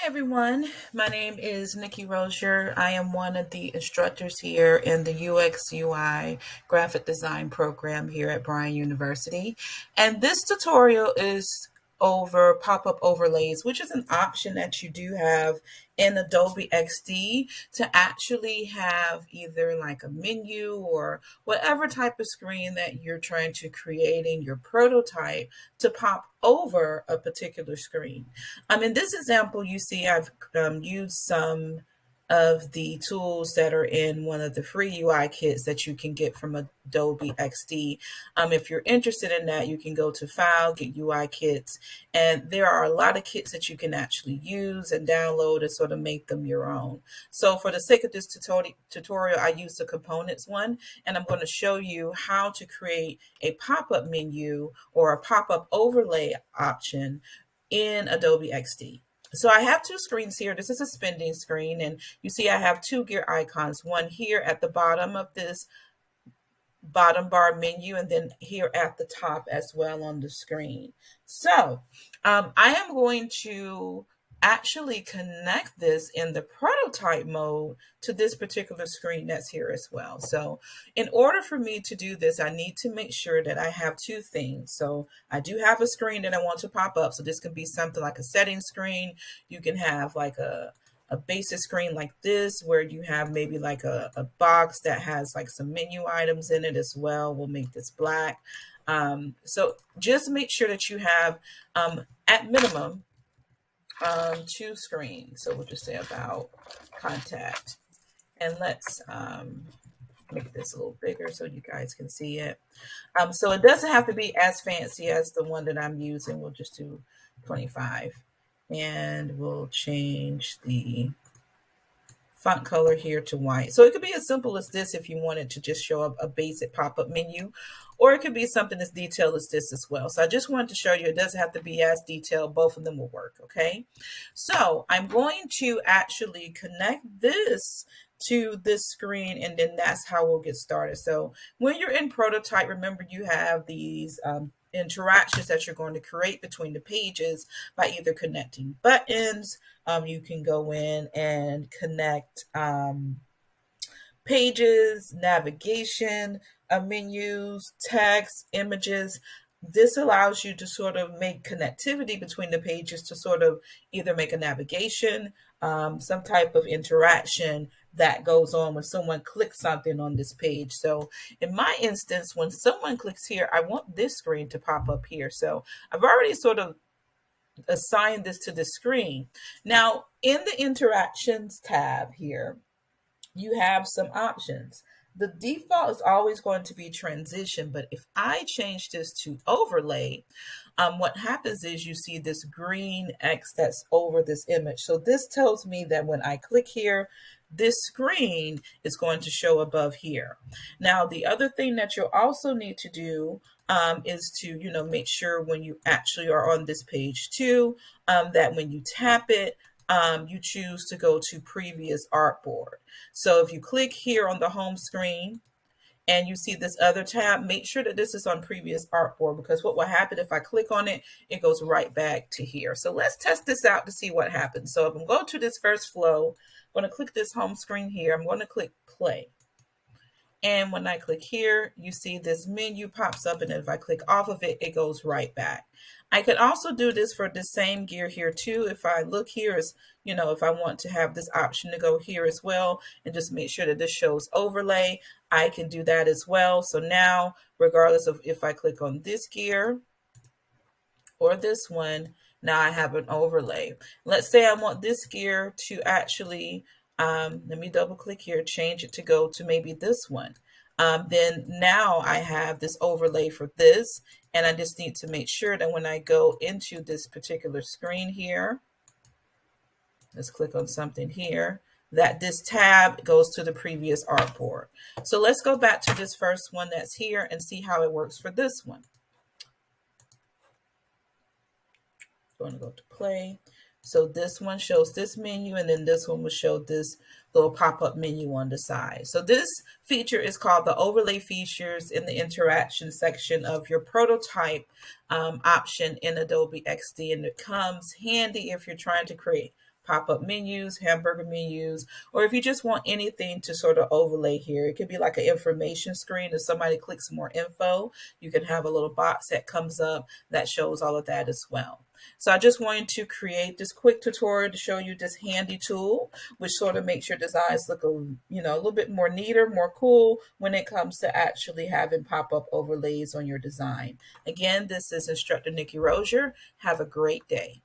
Hi everyone, my name is Nikki Rozier. I am one of the instructors here in the UX UI graphic design program here at Bryan University. And this tutorial is over pop-up overlays, which is an option that you do have in Adobe XD to actually have either like a menu or whatever type of screen that you're trying to create in your prototype to pop over a particular screen. In this example, you see I've used some of the tools that are in one of the free UI kits that you can get from Adobe XD. If you're interested in that, you can go to File, get UI kits, and there are a lot of kits that you can actually use and download and sort of make them your own. So for the sake of this tutorial, I use the components one, and I'm going to show you how to create a pop-up menu or a pop-up overlay option in Adobe XD. So I have two screens here. This is a spending screen, and you see I have two gear icons, one here at the bottom of this bottom bar menu, and then here at the top as well on the screen. So I am going to actually connect this in the prototype mode to this particular screen that's here as well. So in order for me to do this, I need to make sure that I have two things. So I do have a screen that I want to pop up. So this can be something like a setting screen. You can have like a basic screen like this where you have maybe like a box that has like some menu items in it as well. We'll make this black. So just make sure that you have at minimum two screens. So we'll just say about contact, and let's make this a little bigger so you guys can see it. So it doesn't have to be as fancy as the one that I'm using. We'll just do 25, and we'll change the font color here to white. So it could be as simple as this if you wanted to just show up a basic pop-up menu, or it could be something as detailed as this as well. So I just wanted to show you it doesn't have to be as detailed. Both of them will work, okay? So I'm going to actually connect this to this screen, and then that's how we'll get started. So when you're in prototype, remember you have these interactions that you're going to create between the pages by either connecting buttons. You can go in and connect pages, navigation, menus, text, images. This allows you to sort of make connectivity between the pages to sort of either make a navigation, some type of interaction that goes on when someone clicks something on this page. So in my instance, when someone clicks here, I want this screen to pop up here. So I've already sort of assigned this to the screen. Now in the interactions tab here, you have some options. The default is always going to be transition, but if I change this to overlay, what happens is you see this green X that's over this image. So this tells me that when I click here, this screen is going to show above here. Now, the other thing that you'll also need to do is to, make sure when you actually are on this page too, that when you tap it, you choose to go to previous artboard. So if you click here on the home screen and you see this other tab, make sure that this is on previous artboard, because what will happen if I click on it, it goes right back to here. So let's test this out to see what happens. So if I'm going to this first flow, I'm going to click this home screen here. I'm going to click play. And when I click here, you see this menu pops up, and if I click off of it, it goes right back. I could also do this for the same gear here too. If I look here, is if I want to have this option to go here as well and just make sure that this shows overlay, I can do that as well. So now, regardless of if I click on this gear or this one, now I have an overlay. Let's say I want this gear to actually, let me double click here, change it to go to maybe this one. Then now I have this overlay for this, and I just need to make sure that when I go into this particular screen here, let's click on something here, that this tab goes to the previous artboard. So let's go back to this first one that's here and see how it works for this one. I'm going to go to play. So this one shows this menu, and then this one will show this little pop-up menu on the side. So this feature is called the overlay features in the interaction section of your prototype option in Adobe XD, and it comes handy if you're trying to create pop-up menus, hamburger menus, or if you just want anything to sort of overlay here, it could be like an information screen. If somebody clicks more info, you can have a little box that comes up that shows all of that as well. So I just wanted to create this quick tutorial to show you this handy tool, which sort of makes your designs look a little bit more neater, more cool when it comes to actually having pop-up overlays on your design. Again, this is Instructor Nikki Rozier. Have a great day.